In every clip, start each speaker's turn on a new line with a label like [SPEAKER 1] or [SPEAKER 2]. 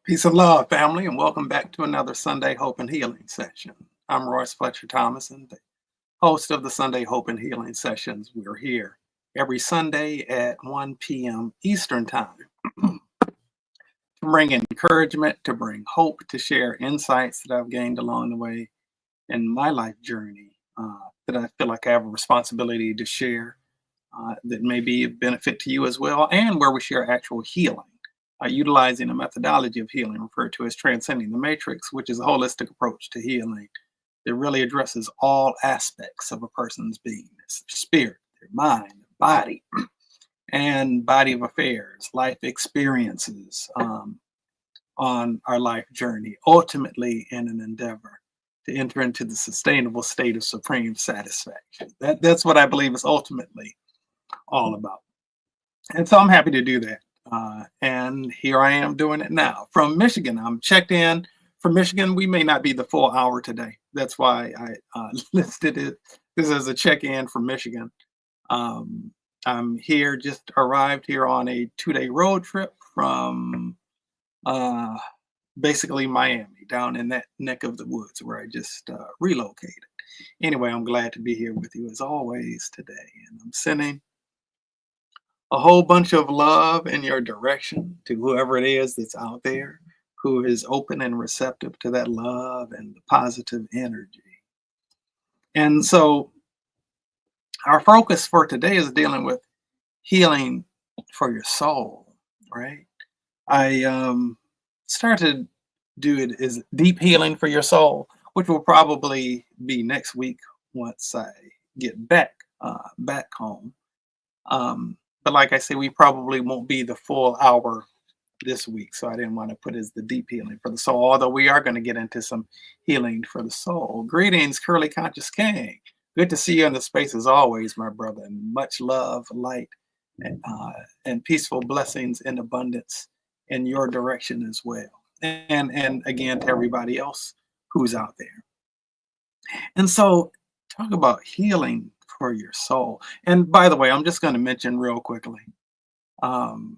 [SPEAKER 1] Peace and love, family, and welcome back to another Sunday Hope and Healing session. I'm Royce Fletcher Thomason, the host of the Sunday Hope and Healing sessions. We're here every Sunday at 1 p.m. Eastern Time to bring encouragement, to bring hope, to share insights that I've gained along the way in my life journey that I feel like I have a responsibility to share that may be of benefit to you as well, and where we share actual healing, utilizing a methodology of healing referred to as Transcending the Matrix, which is a holistic approach to healing that really addresses all aspects of a person's being, their spirit, their mind, their body, and body of affairs, life experiences on our life journey, ultimately in an endeavor to enter into the sustainable state of supreme satisfaction. That's what I believe is ultimately all about. And so I'm happy to do that. And here I am doing it now from Michigan. I'm checked in from Michigan. We may not be the full hour today. That's why I listed it this as a check in from Michigan. I'm here, just arrived here on a 2-day road trip from uh, basically Miami, down in that neck of the woods where I just relocated. Anyway, I'm glad to be here with you as always today. And I'm sending a whole bunch of love in your direction to whoever it is that's out there who is open and receptive to that love and the positive energy. And so our focus for today is dealing with healing for your soul, right? I started do it as deep healing for your soul, which will probably be next week once I get back home. But like I said, we probably won't be the full hour this week, so I didn't want to put as the deep healing for the soul, although we are going to get into some healing for the soul. Greetings, Curly Conscious King. Good to see you in the space as always, my brother, and much love, light, and peaceful blessings in abundance in your direction as well. And again, to everybody else who's out there. And so, talk about healing for your soul. And by the way, I'm just going to mention real quickly. Um,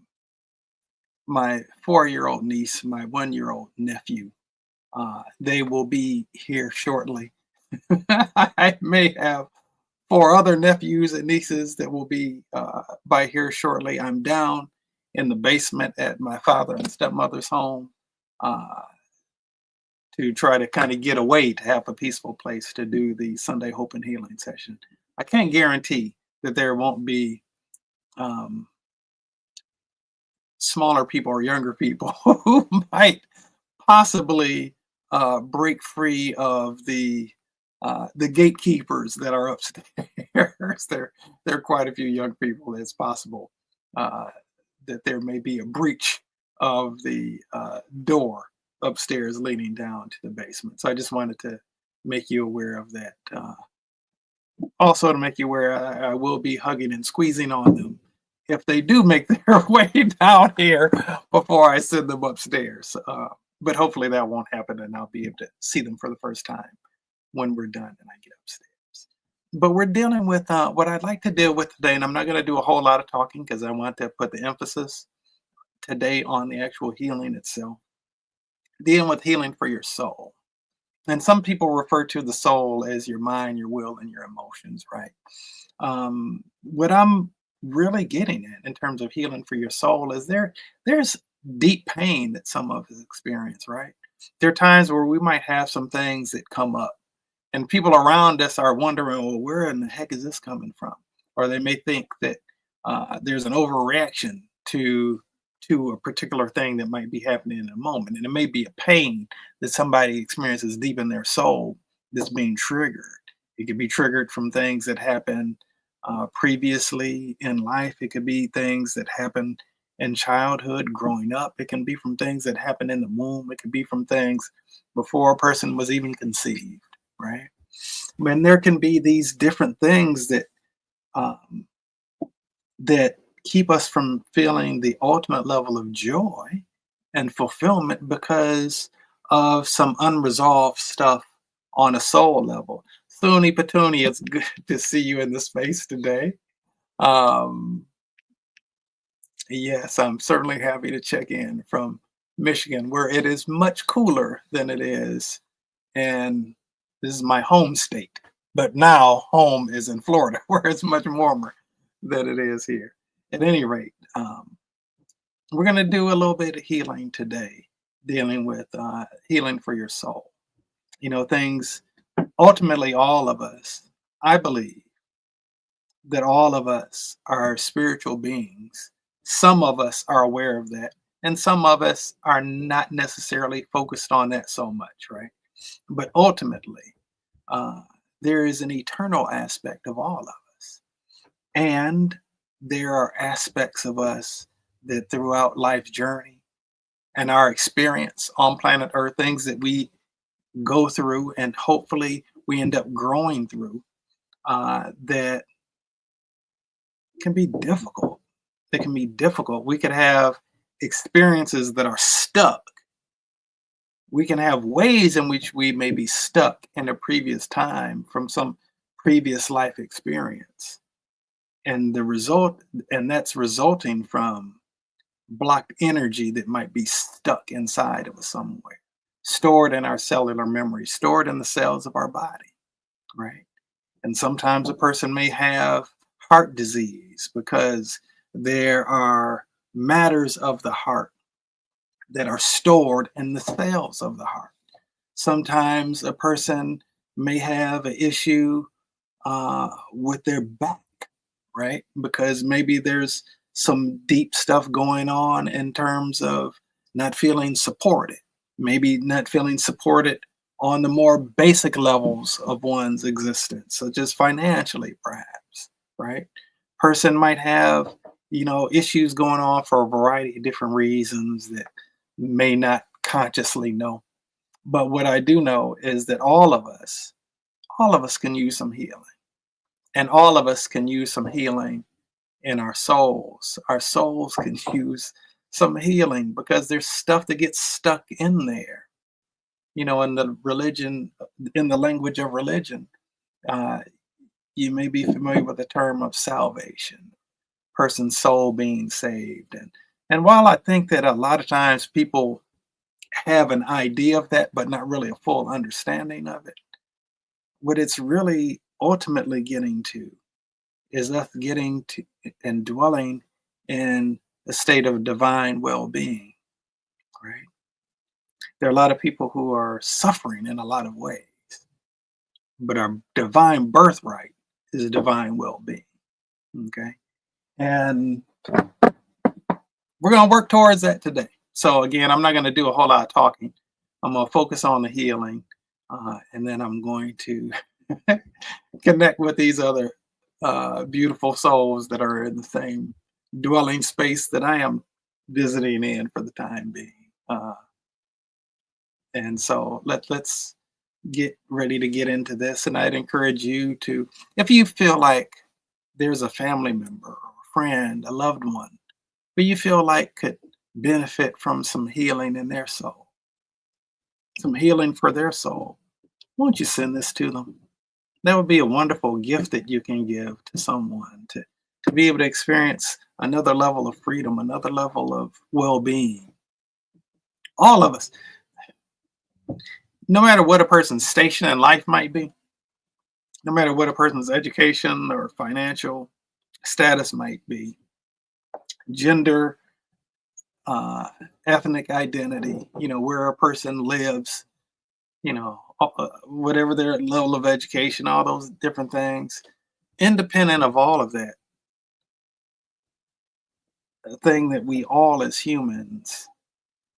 [SPEAKER 1] my 4-year-old niece, my 1-year-old nephew, they will be here shortly. I may have 4 other nephews and nieces that will be by here shortly. I'm down in the basement at my father and stepmother's home uh, to try to kind of get away to have a peaceful place to do the Sunday Hope and Healing session. I can't guarantee that there won't be um, smaller people or younger people who might possibly break free of the gatekeepers that are upstairs. There are quite a few young people. It's possible uh, that there may be a breach of the door upstairs leading down to the basement. So I just wanted to make you aware of that. Also, to make you aware, I will be hugging and squeezing on them if they do make their way down here before I send them upstairs. But hopefully that won't happen, and I'll be able to see them for the first time when we're done and I get upstairs. But we're dealing with what I'd like to deal with today, and I'm not going to do a whole lot of talking because I want to put the emphasis today on the actual healing itself, dealing with healing for your soul. And some people refer to the soul as your mind, your will, and your emotions, right? What I'm really getting at in terms of healing for your soul is there's deep pain that some of us experience, right? There are times where we might have some things that come up and people around us are wondering, well, where in the heck is this coming from? Or they may think that there's an overreaction to a particular thing that might be happening in a moment, and it may be a pain that somebody experiences deep in their soul that's being triggered. It could be triggered from things that happened previously in life. It could be things that happened in childhood, growing up. It can be from things that happened in the womb. It could be from things before a person was even conceived, right? When there can be these different things um, that keep us from feeling the ultimate level of joy and fulfillment because of some unresolved stuff on a soul level. Thuni Patuni, it's good to see you in the space today. Um, yes, I'm certainly happy to check in from Michigan, where it is much cooler than it is. And this is my home state. But now home is in Florida, where it's much warmer than it is here. At any rate, we're going to do a little bit of healing today, dealing with healing for your soul. Things, ultimately, all of us, I believe that all of us are spiritual beings. Some of us are aware of that, and some of us are not necessarily focused on that so much, right? But ultimately, uh, there is an eternal aspect of all of us. And there are aspects of us that throughout life's journey and our experience on planet Earth, things that we go through and hopefully we end up growing through, that can be difficult. They can be difficult. We could have experiences that are stuck. We can have ways in which we may be stuck in a previous time from some previous life experience. And that's resulting from blocked energy that might be stuck inside of us somewhere, stored in our cellular memory, stored in the cells of our body, right? And sometimes a person may have heart disease because there are matters of the heart that are stored in the cells of the heart. Sometimes a person may have an issue with their back, right? Because maybe there's some deep stuff going on in terms of not feeling supported, maybe not feeling supported on the more basic levels of one's existence, such as financially, perhaps, right? Person might have, issues going on for a variety of different reasons that may not consciously know. But what I do know is that all of us can use some healing. And all of us can use some healing in our souls. Our souls can use some healing because there's stuff that gets stuck in there. In the language of religion, uh, you may be familiar with the term of salvation, person's soul being saved. And while I think that a lot of times people have an idea of that, but not really a full understanding of it, what it's really ultimately getting to is us getting to and dwelling in a state of divine well-being, right? There are a lot of people who are suffering in a lot of ways, but our divine birthright is divine well-being. Okay. And we're going to work towards that today. So again, I'm not going to do a whole lot of talking. I'm going to focus on the healing, and then I'm going to connect with these other beautiful souls that are in the same dwelling space that I am visiting in for the time being. And so let's get ready to get into this. And I'd encourage you to, if you feel like there's a family member, or a friend, a loved one, who you feel like could benefit from some healing in their soul, some healing for their soul, won't you send this to them? That would be a wonderful gift that you can give to someone to be able to experience another level of freedom, another level of well-being. All of us, no matter what a person's station in life might be, no matter what a person's education or financial status might be, gender, ethnic identity, where a person lives, whatever their level of education, all those different things, independent of all of that, the thing that we all as humans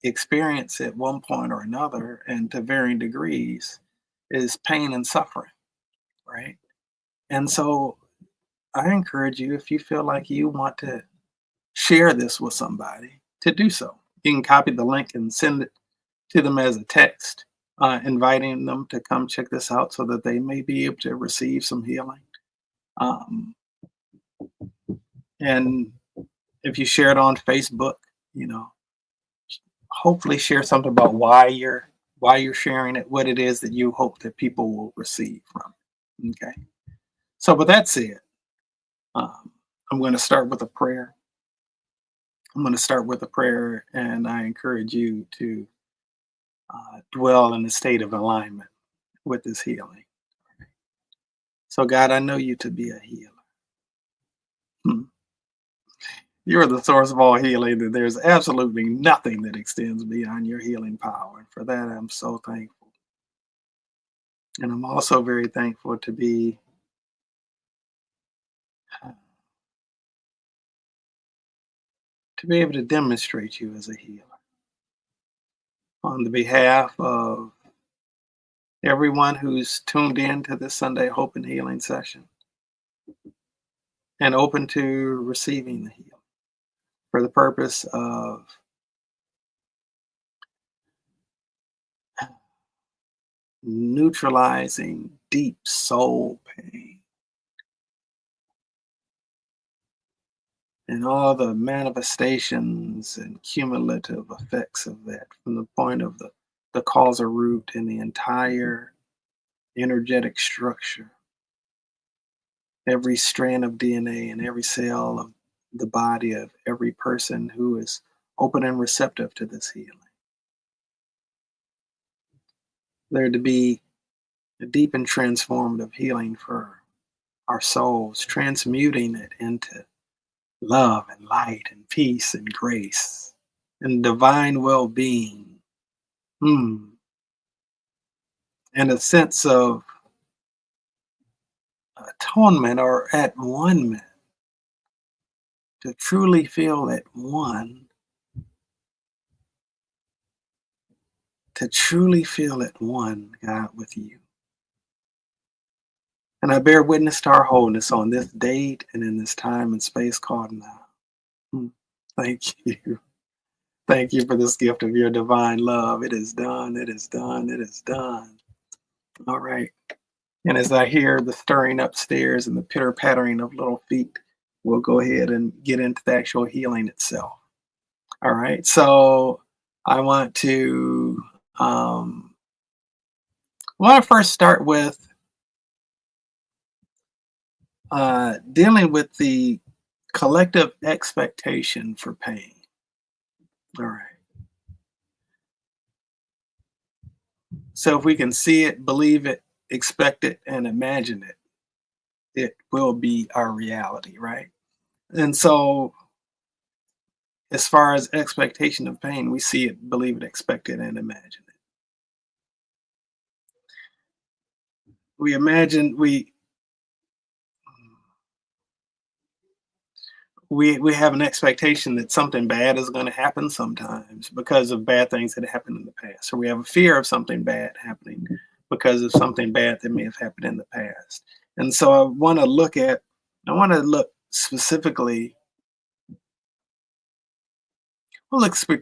[SPEAKER 1] experience at one point or another and to varying degrees is pain and suffering, right? And so I encourage you, if you feel like you want to share this with somebody, to do so. You can copy the link and send it to them as a text, inviting them to come check this out so that they may be able to receive some healing. Um, and if you share it on Facebook, hopefully share something about why you're sharing it, what it is that you hope that people will receive from it. Okay. So with that said, I'm going to start with a prayer. I'm going to start with a prayer, and I encourage you to dwell in a state of alignment with this healing. So, God, I know you to be a healer. Hmm. You're the source of all healing, that there's absolutely nothing that extends beyond your healing power. And for that, I'm so thankful. And I'm also very thankful to be able to demonstrate you as a healer on the behalf of everyone who's tuned in to this Sunday Hope and Healing session and open to receiving the healing for the purpose of neutralizing deep soul pain and all the manifestations and cumulative effects of that from the point of the causal root and the entire energetic structure, every strand of DNA and every cell of the body of every person who is open and receptive to this healing. There to be a deep and transformative healing for our souls, transmuting it into love and light and peace and grace and divine well being, and a sense of atonement or at one, to truly feel at one, to truly feel at one, God, with you. And I bear witness to our wholeness on this date and in this time and space called now. Mm. Thank you. Thank you for this gift of your divine love. It is done. It is done. It is done. All right. And as I hear the stirring upstairs and the pitter pattering of little feet, we'll go ahead and get into the actual healing itself. All right. So I um, want to first start with dealing with the collective expectation for pain. All right. So if we can see it, believe it, expect it, and imagine it, it will be our reality, right? And so, as far as expectation of pain, we see it, believe it, expect it, and imagine it. We imagine we have an expectation that something bad is going to happen sometimes because of bad things that happened in the past, or we have a fear of something bad happening because of something bad that may have happened in the past. And so I want to look specifically,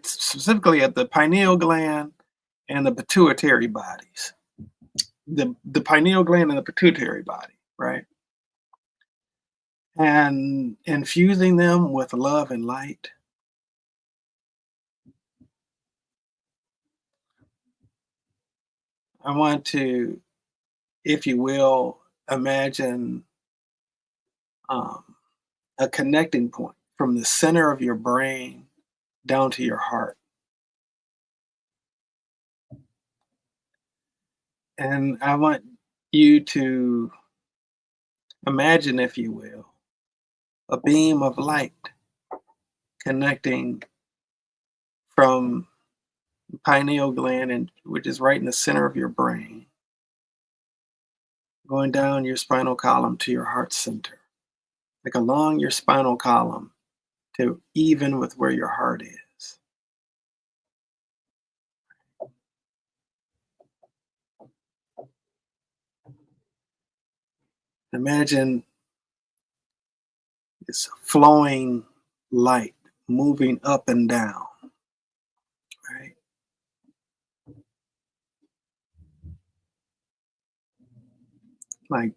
[SPEAKER 1] specifically at the pineal gland and the pituitary bodies. The pineal gland and the pituitary body, right? And infusing them with love and light. I want to, if you will, imagine um, a connecting point from the center of your brain down to your heart. And I want you to imagine, if you will, a beam of light connecting from the pineal gland, and which is right in the center of your brain, going down your spinal column to your heart center, like along your spinal column to even with where your heart is. Imagine this flowing light moving up and down, right? Like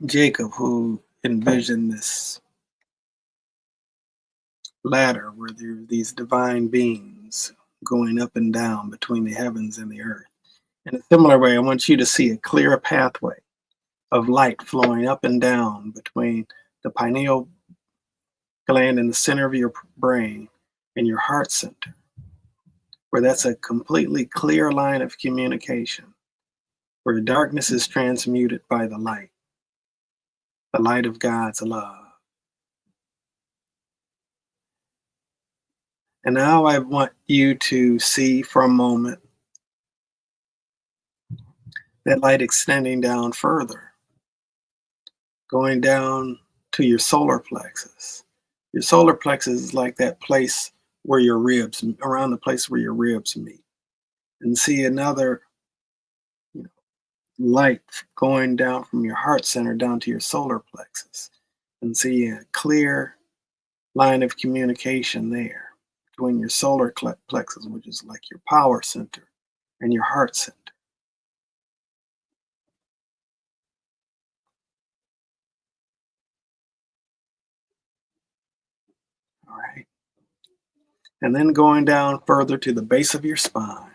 [SPEAKER 1] Jacob, who envisioned this ladder where there are these divine beings going up and down between the heavens and the earth. In a similar way, I want you to see a clear pathway of light flowing up and down between the pineal gland in the center of your brain and your heart center, where that's a completely clear line of communication, where darkness is transmuted by the light of God's love. And now I want you to see for a moment that light extending down further, going down to your solar plexus. Your solar plexus is like that place where your ribs, around the place where your ribs meet. And see another, you know, light going down from your heart center down to your solar plexus. And see a clear line of communication there between your solar plexus, which is like your power center, and your heart center. All right. And then going down further to the base of your spine.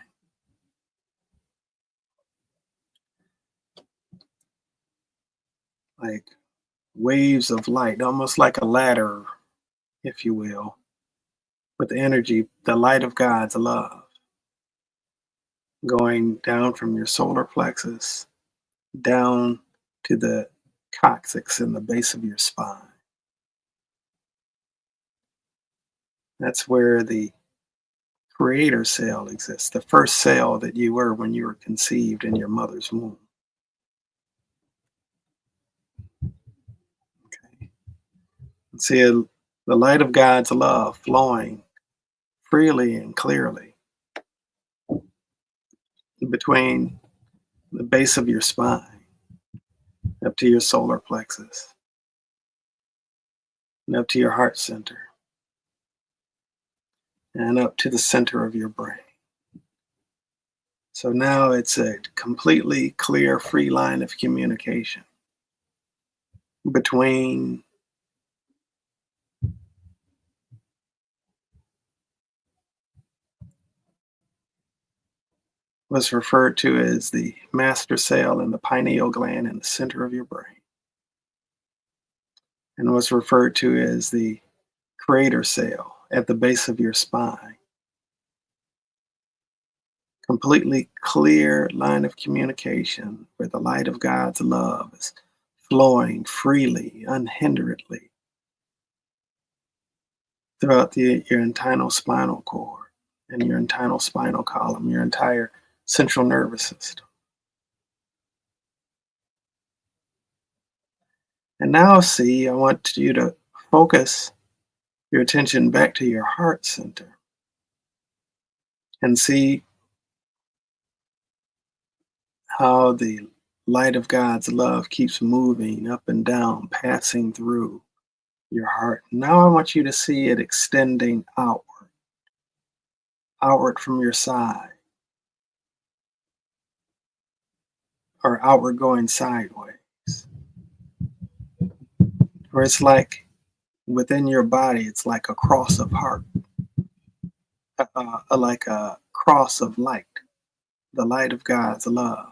[SPEAKER 1] Like waves of light, almost like a ladder, if you will, with the energy, the light of God's love, going down from your solar plexus down to the coccyx in the base of your spine. That's where the creator cell exists, the first cell that you were when you were conceived in your mother's womb. Okay. And see the light of God's love flowing freely and clearly between the base of your spine up to your solar plexus and up to your heart center and up to the center of your brain. So now it's a completely clear, free line of communication between what's referred to as the master cell and the pineal gland in the center of your brain, and what's referred to as the creator cell at the base of your spine. Completely clear line of communication where the light of God's love is flowing freely, unhinderedly throughout your internal spinal cord and your internal spinal column, your entire central nervous system. And now, see, I want you to focus your attention back to your heart center and see how the light of God's love keeps moving up and down, passing through your heart. Now I want you to see it extending outward from your side, or outward going sideways, where it's like within your body, it's like a cross of heart, like a cross of light, the light of God's love,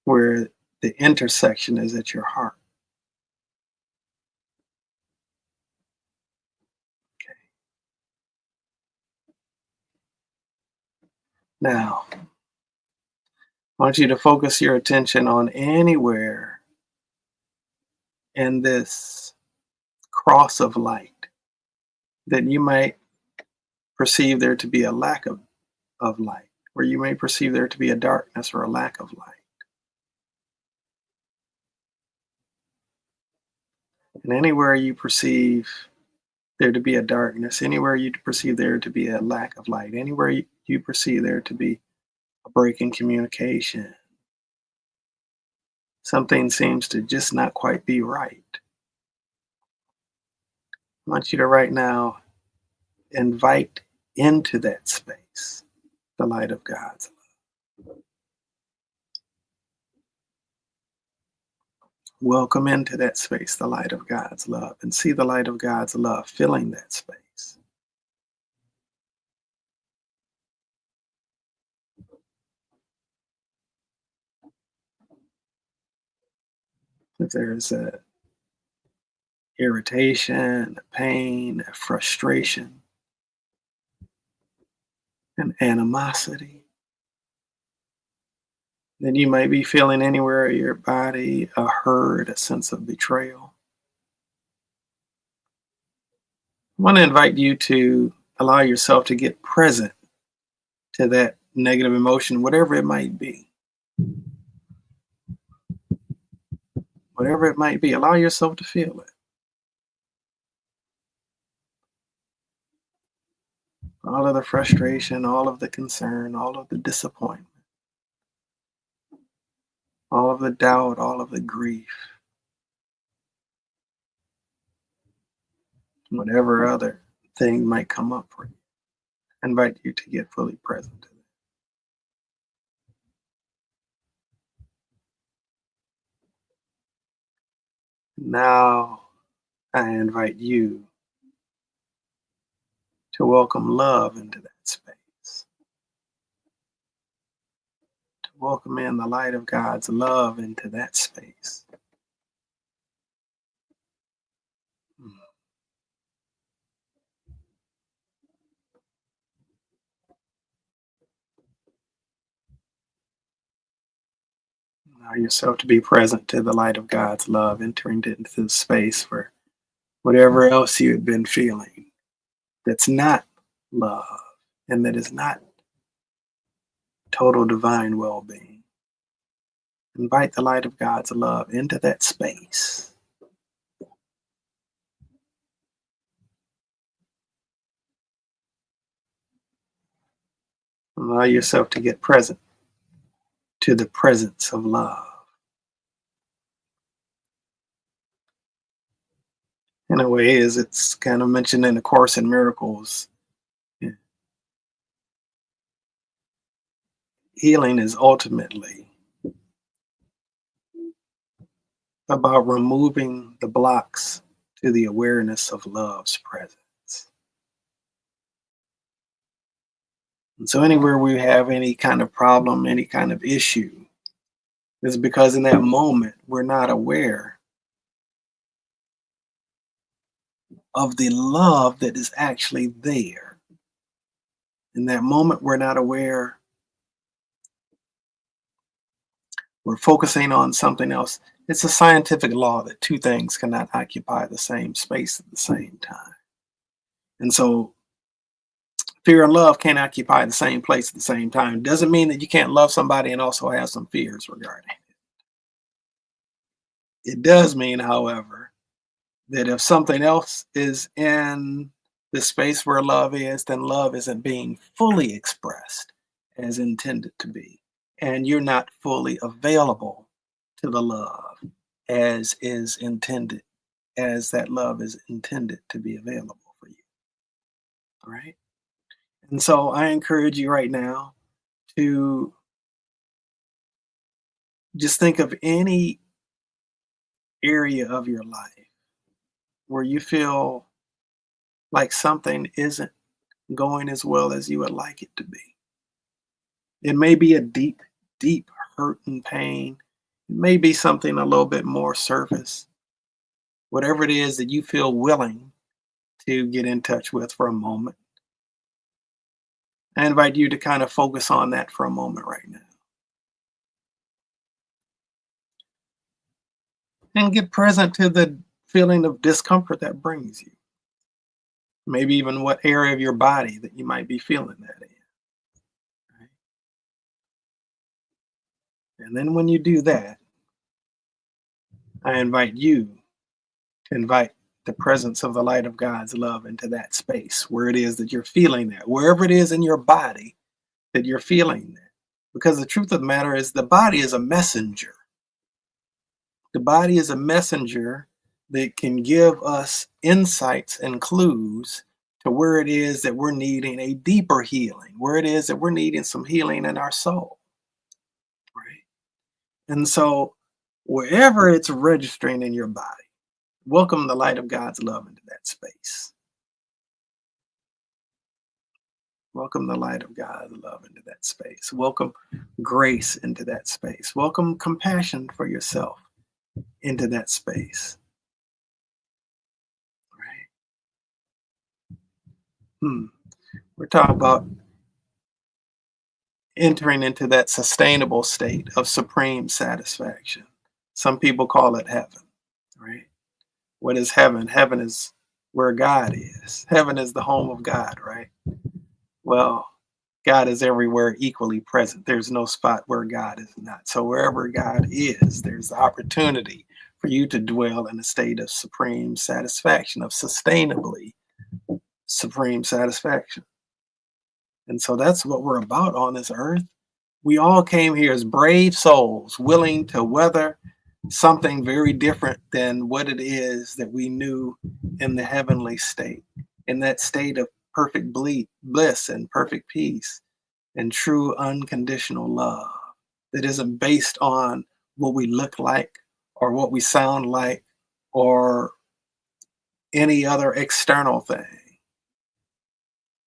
[SPEAKER 1] where the intersection is at your heart. Okay. Now, I want you to focus your attention on anywhere in this cross of light that you might perceive there to be a lack of light, where you may perceive there to be a darkness or a lack of light. And anywhere you perceive there to be a darkness, anywhere you perceive there to be a lack of light, anywhere you perceive there to be a break in communication, something seems to just not quite be right. I want you to right now invite into that space the light of God's love. Welcome into that space the light of God's love, and see the light of God's love filling that space. If there's irritation, pain, frustration, and animosity. Then you might be feeling anywhere in your body a hurt, a sense of betrayal. I want to invite you to allow yourself to get present to that negative emotion, whatever it might be. Whatever it might be, allow yourself to feel it. All of the frustration, all of the concern, all of the disappointment, all of the doubt, all of the grief, whatever other thing might come up for you. I invite you to get fully present to it. Now, I invite you to welcome love into that space, to welcome in the light of God's love into that space. Allow yourself to be present to the light of God's love, entering into the space for whatever else you had been feeling that's not love and that is not total divine well being. Invite the light of God's love into that space. Allow yourself to get present to the presence of love. In a way, as it's kind of mentioned in the Course in Miracles, healing is ultimately about removing the blocks to the awareness of love's presence. And so, anywhere we have any kind of problem, any kind of issue, is because in that moment we're not aware of the love that is actually there. In that moment, we're not aware, we're focusing on something else. It's a scientific law that two things cannot occupy the same space at the same time. And so, fear and love can't occupy the same place at the same time. Doesn't mean that you can't love somebody and also have some fears regarding it. It does mean, however, that if something else is in the space where love is, then love isn't being fully expressed as intended to be. And you're not fully available to the love as is intended, as that love is intended to be available for you. All right. And so I encourage you right now to just think of any area of your life where you feel like something isn't going as well as you would like it to be. It may be a deep, deep hurt and pain. It may be something a little bit more surface. Whatever it is that you feel willing to get in touch with for a moment, I invite you to kind of focus on that for a moment right now. And get present to the feeling of discomfort that brings you. Maybe even what area of your body that you might be feeling that in. Right? And then when you do that, I invite you to invite the presence of the light of God's love into that space where it is that you're feeling that, wherever it is in your body that you're feeling that. Because the truth of the matter is, the body is a messenger. The body is a messenger that can give us insights and clues to where it is that we're needing a deeper healing, where it is that we're needing some healing in our soul. Right? And so, wherever it's registering in your body, welcome the light of God's love into that space. Welcome the light of God's love into that space. Welcome grace into that space. Welcome compassion for yourself into that space. Hmm. We're talking about entering into that sustainable state of supreme satisfaction. Some people call it heaven, right? What is heaven? Heaven is where God is. Heaven is the home of God, right? Well, God is everywhere equally present. There's no spot where God is not. So wherever God is, there's the opportunity for you to dwell in a state of supreme satisfaction, of sustainably supreme satisfaction. And so that's what we're about on this earth. We all came here as brave souls, willing to weather something very different than what it is that we knew in the heavenly state, in that state of perfect bliss and perfect peace and true unconditional love that isn't based on what we look like or what we sound like or any other external thing.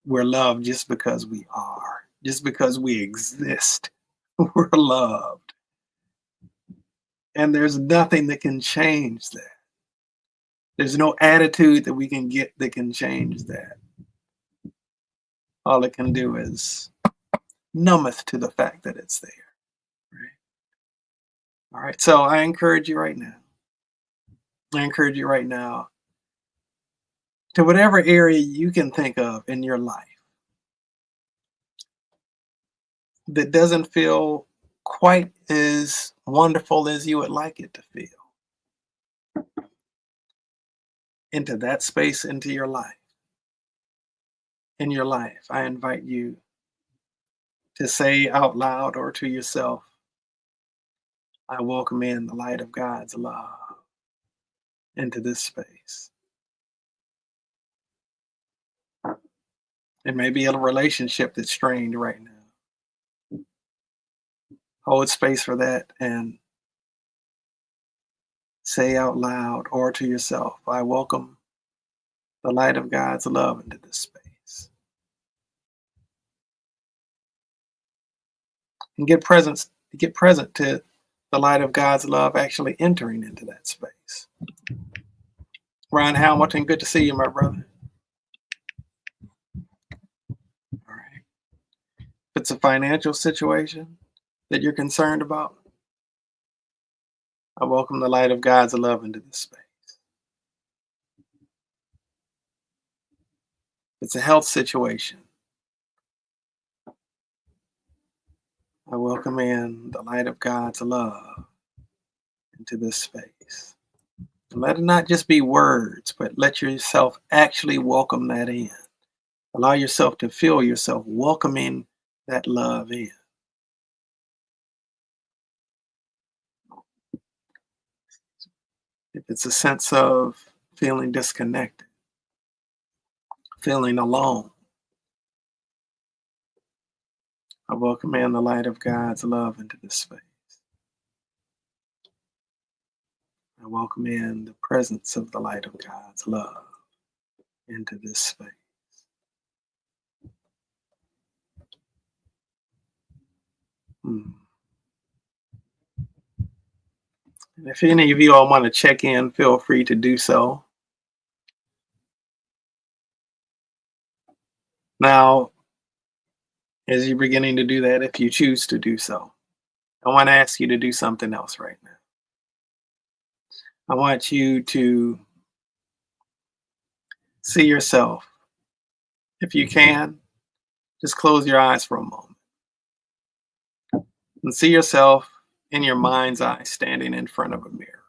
[SPEAKER 1] We're loved just because we are, just because we exist. We're loved. And there's nothing that can change that. There's no attitude that we can get that can change that. All it can do is numbeth to the fact that it's there. Right? All right. So I encourage you right now. I encourage you right now to whatever area you can think of in your life that doesn't feel quite as wonderful as you would like it to feel. Into that space, into your life. In your life, I invite you to say out loud or to yourself, I welcome in the light of God's love into this space. It may be a relationship that's strained right now. Hold space for that and say out loud or to yourself, I welcome the light of God's love into this space. And get present to the light of God's love actually entering into that space. Ryan Hamilton, good to see you, my brother. All right. If it's a financial situation that you're concerned about, I welcome the light of God's love into this space. If it's a health situation, I welcome in the light of God's love into this space. And let it not just be words, but let yourself actually welcome that in. Allow yourself to feel yourself welcoming that love in. If it's a sense of feeling disconnected, feeling alone, I welcome in the light of God's love into this space. I welcome in the presence of the light of God's love into this space. Hmm. And if any of you all want to check in, feel free to do so. Now, as you're beginning to do that, if you choose to do so, I want to ask you to do something else right now. I want you to see yourself. If you can, just close your eyes for a moment and see yourself in your mind's eye standing in front of a mirror.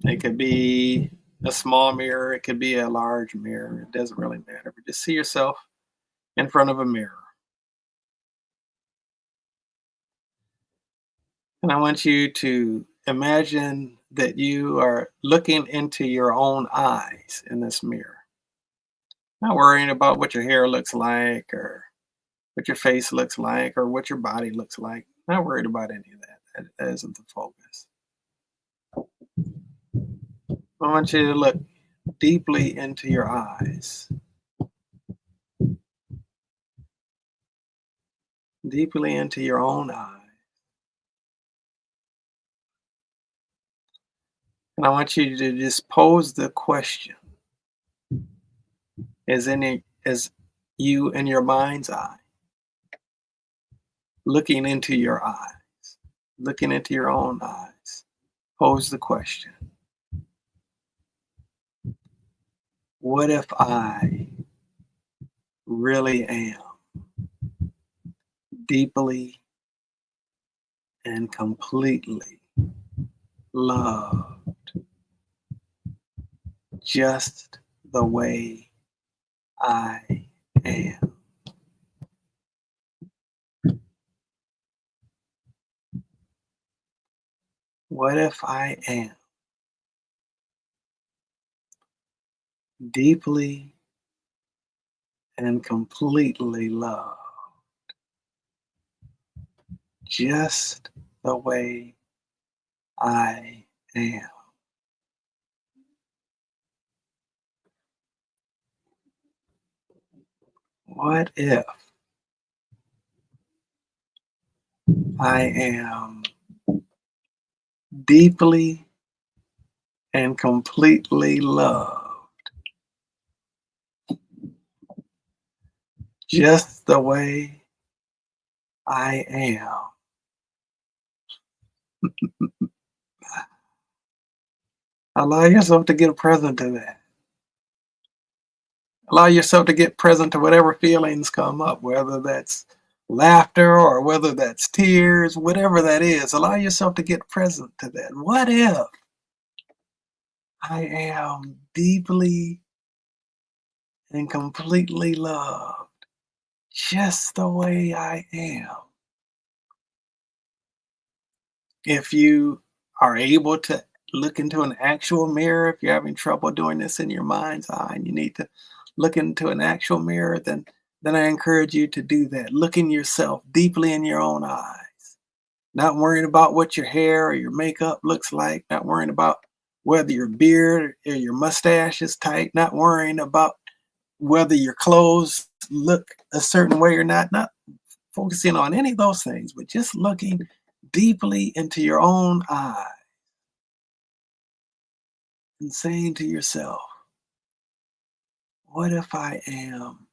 [SPEAKER 1] It could be a small mirror, it could be a large mirror, it doesn't really matter, but just see yourself in front of a mirror. And I want you to imagine that you are looking into your own eyes in this mirror. Not worrying about what your hair looks like or what your face looks like or what your body looks like. Not worried about any of that. That isn't the focus. I want you to look deeply into your eyes. Deeply into your own eyes. And I want you to just pose the question. as you in your mind's eye, looking into your eyes, looking into your own eyes. Pose the question, what if I really am deeply and completely loved just the way I am? What if I am deeply and completely loved just the way I am? What if I am deeply and completely loved just the way I am? Allow yourself to get present to that. Allow yourself to get present to whatever feelings come up, whether that's laughter or whether that's tears, whatever that is. Allow yourself to get present to that. What if I am deeply and completely loved just the way I am? If you are able to look into an actual mirror, if you're having trouble doing this in your mind's eye and you need to look into an actual mirror, then I encourage you to do that. Look in yourself deeply in your own eyes, not worrying about what your hair or your makeup looks like, not worrying about whether your beard or your mustache is tight, not worrying about whether your clothes look a certain way or not focusing on any of those things, but just looking deeply into your own eye and saying to yourself, what if I am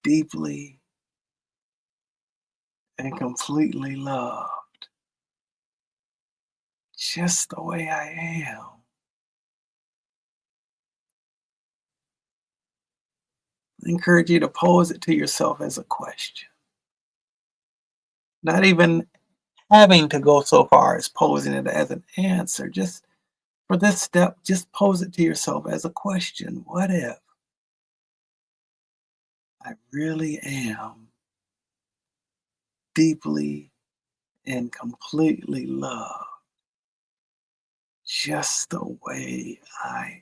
[SPEAKER 1] deeply and completely loved just the way I am? I encourage you to pose it to yourself as a question, not even having to go so far as posing it as an answer. Just for this step, just pose it to yourself as a question. What if I really am deeply and completely loved just the way I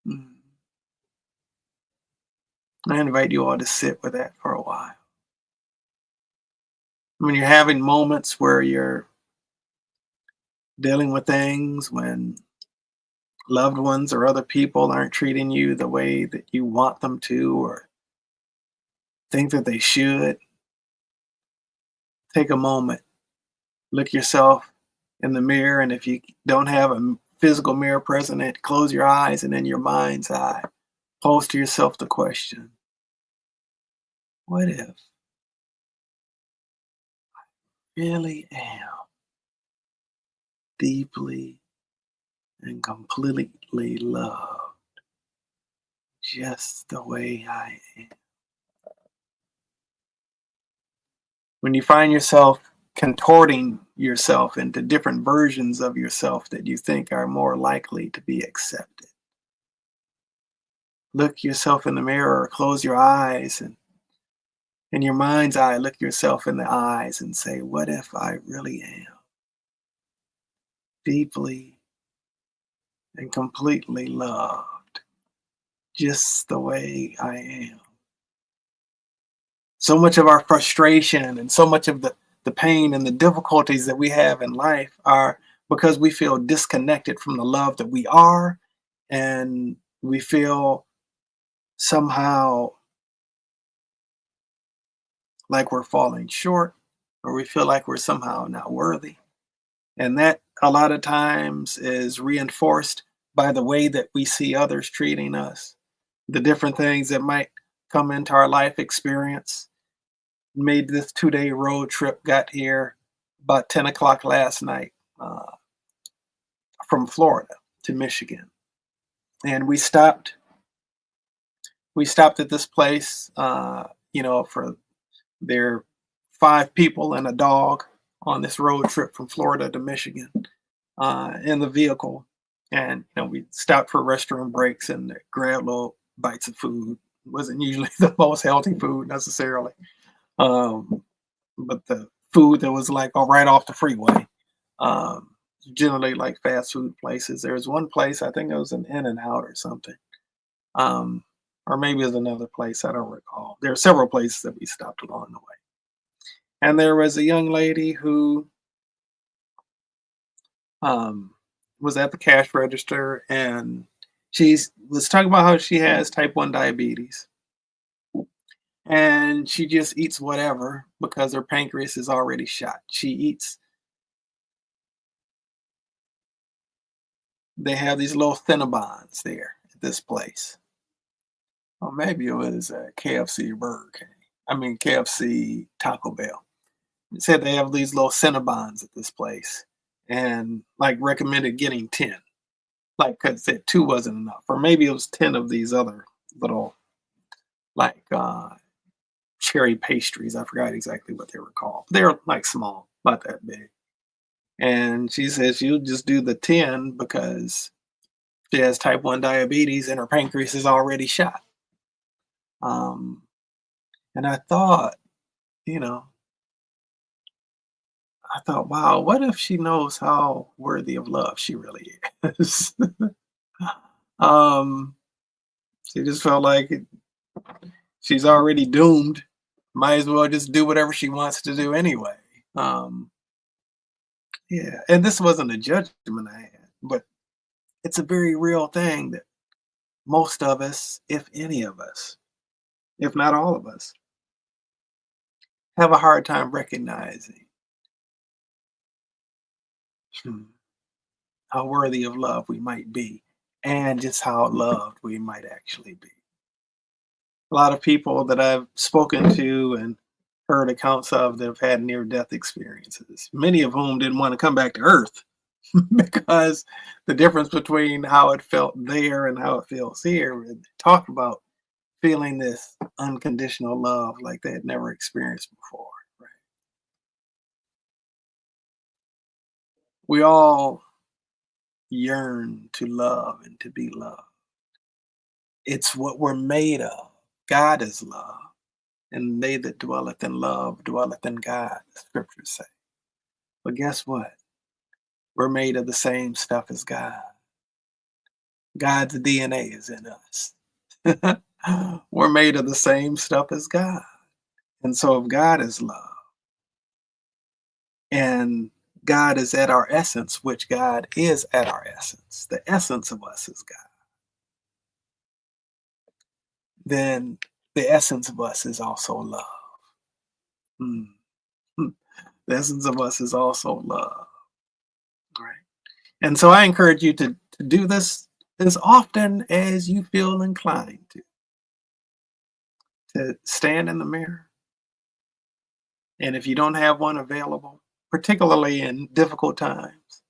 [SPEAKER 1] am? I invite you all to sit with that for a while. When you're having moments where you're dealing with things, when loved ones or other people aren't treating you the way that you want them to or think that they should, take a moment, look yourself in the mirror, and if you don't have a physical mirror present, close your eyes and in your mind's eye, pose to yourself the question, what if I really am deeply and completely loved just the way I am? When you find yourself contorting yourself into different versions of yourself that you think are more likely to be accepted, look yourself in the mirror or close your eyes and in your mind's eye, look yourself in the eyes and say, what if I really am deeply and completely loved just the way I am? So much of our frustration and so much of the pain and the difficulties that we have in life are because we feel disconnected from the love that we are, and we feel somehow like we're falling short, or we feel like we're somehow not worthy. And that a lot of times is reinforced by the way that we see others treating us, the different things that might come into our life experience. Made this 2-day road trip, got here about 10 o'clock last night uh, from Florida to Michigan. And we stopped at this place, for there 5 people and a dog on this road trip from Florida to Michigan in the vehicle. And we stopped for restroom breaks and grabbed little bites of food. It wasn't usually the most healthy food necessarily, um, but the food that was like right off the freeway. Um, Generally like fast food places. There was one place, I think it was an In and Out or something. Um, or maybe it was another place, I don't recall. There are several places that we stopped along the way. And there was a young lady who um, was at the cash register, and she was talking about how she has type 1 diabetes, and she just eats whatever because her pancreas is already shot. They have these little Cinnabons there at this place. Or maybe it was a KFC Burger King. I mean, KFC Taco Bell. It said they have these little Cinnabons at this place and like recommended getting 10. Like, because said 2 wasn't enough. Or maybe it was 10 of these other little, like, cherry pastries. I forgot exactly what they were called. They're like small, not that big. And she says she'll just do the 10 because she has type 1 diabetes and her pancreas is already shot. Um, and you know, wow, what if she knows how worthy of love she really is? um, she just felt like she's already doomed. Might as well just do whatever she wants to do anyway. Um, yeah, and this wasn't a judgment I had, but it's a very real thing that most of us, if any of us, if not all of us, have a hard time recognizing hmm, how worthy of love we might be and just how loved we might actually be. A lot of people that I've spoken to and heard accounts of that have had near death experiences, many of whom didn't want to come back to Earth because the difference between how it felt there and how it feels here, and talk about feeling this unconditional love like they had never experienced before. Right? We all yearn to love and to be loved. It's what we're made of. God is love, and they that dwelleth in love dwelleth in God, the scriptures say. But guess what? We're made of the same stuff as God. God's DNA is in us. We're made of the same stuff as God. And so if God is love and God is at our essence, which God is at our essence, the essence of us is God, then the essence of us is also love. Mm. The essence of us is also love. Right. And so I encourage you to do this as often as you feel inclined to stand in the mirror. And if you don't have one available, particularly in difficult times,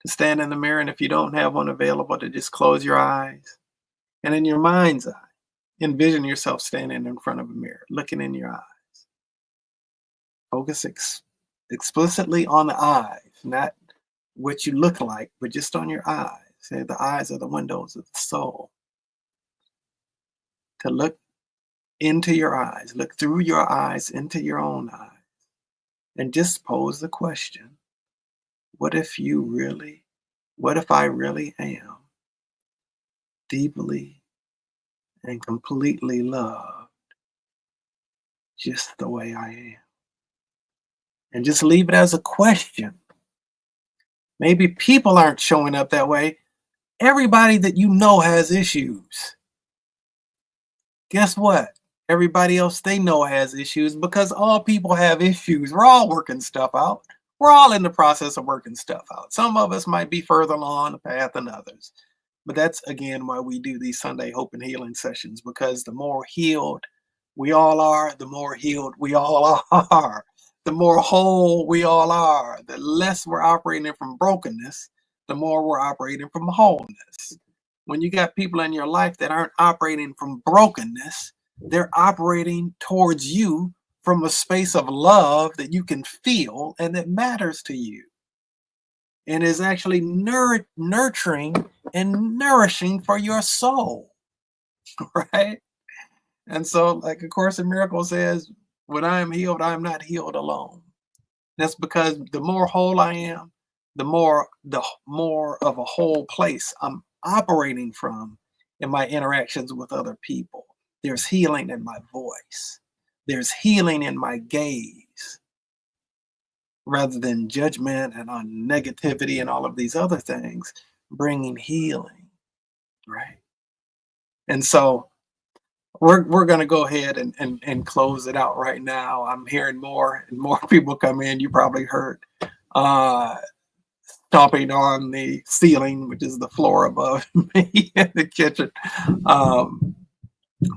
[SPEAKER 1] to stand in the mirror. And if you don't have one available, to just close your eyes. And in your mind's eye, envision yourself standing in front of a mirror, looking in your eyes. Focus explicitly on the eyes, not what you look like, but just on your eyes. Say the eyes are the windows of the soul. To look into your eyes, look through your eyes into your own eyes, and just pose the question, what if I really am deeply and completely loved just the way I am? And just leave it as a question. Maybe people aren't showing up that way. Everybody that you know has issues. Guess what? Everybody else they know has issues because all people have issues. We're all working stuff out. We're all in the process of working stuff out. Some of us might be further along the path than others. But that's again why we do these Sunday Hope and Healing sessions, because the more healed we all are, the more healed we all are. The more whole we all are, the less we're operating from brokenness, the more we're operating from wholeness. When you got people in your life that aren't operating from brokenness, they're operating towards you from a space of love that you can feel and that matters to you and is actually nurturing and nourishing for your soul, right? And so, like A Course in Miracles says, when I am healed, I am not healed alone. That's because the more whole I am, the more of a whole place I'm operating from in my interactions with other people. There's healing in my voice. There's healing in my gaze, rather than judgment and on negativity and all of these other things, bringing healing, right? And so we're going to go ahead and close it out right now. I'm hearing more and more people come in. You probably heard uh, stomping on the ceiling, which is the floor above me in the kitchen.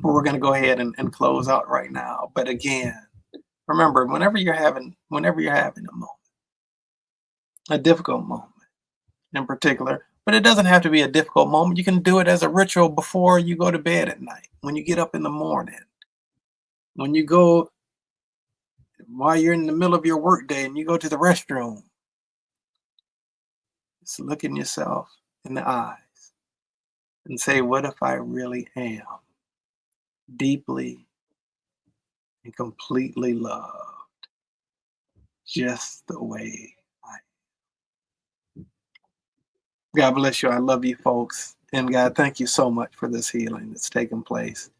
[SPEAKER 1] We're going to go ahead and close out right now. But again, remember, whenever you're having a difficult moment in particular, but it doesn't have to be a difficult moment. You can do it as a ritual before you go to bed at night, when you get up in the morning, when you go, while you're in the middle of your workday and you go to the restroom. Just look in yourself in the eyes and say, what if I really am deeply and completely loved just the way I am? God bless you. I love you, folks. And God, thank you so much for this healing that's taken place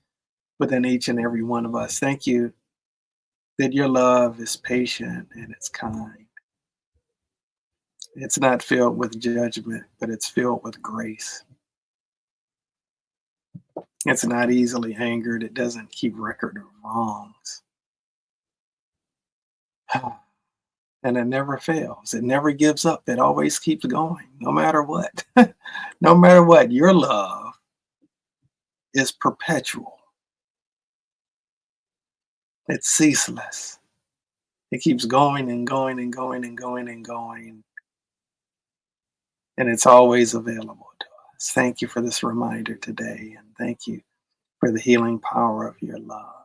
[SPEAKER 1] within each and every one of us. Thank you that your love is patient and it's kind. It's not filled with judgment, but it's filled with grace. It's not easily angered. It doesn't keep record of wrongs. And it never fails. It never gives up. It always keeps going, no matter what. No matter what, your love is perpetual. It's ceaseless. It keeps going and going and going and going and going. And it's always available to us. Thank you for this reminder today. And thank you for the healing power of your love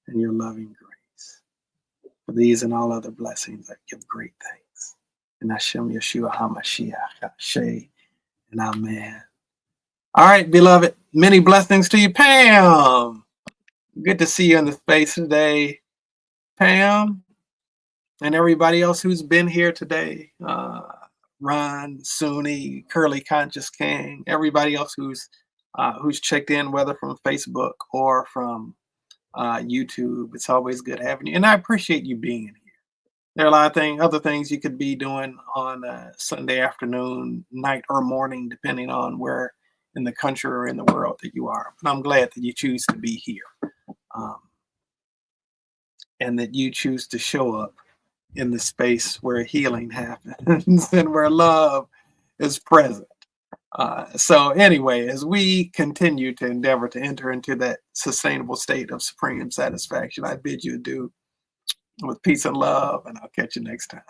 [SPEAKER 1] and your loving grace. For these and all other blessings, I give great thanks. And Hashem Yeshua HaMashiach, Ashe, and Amen. All right, beloved, many blessings to you, Pam. Good to see you in the space today, Pam, and everybody else who's been here today. Ron, Suni, Curly Conscious King, everybody else who's checked in, whether from Facebook or from YouTube. It's always good having you, and I appreciate you being here. There are a lot of other things you could be doing on a Sunday afternoon, night, or morning, depending on where in the country or in the world that you are. But I'm glad that you choose to be here, and that you choose to show up in the space where healing happens and where love is present. So anyway, as we continue to endeavor to enter into that sustainable state of supreme satisfaction, I bid you adieu with peace and love, and I'll catch you next time.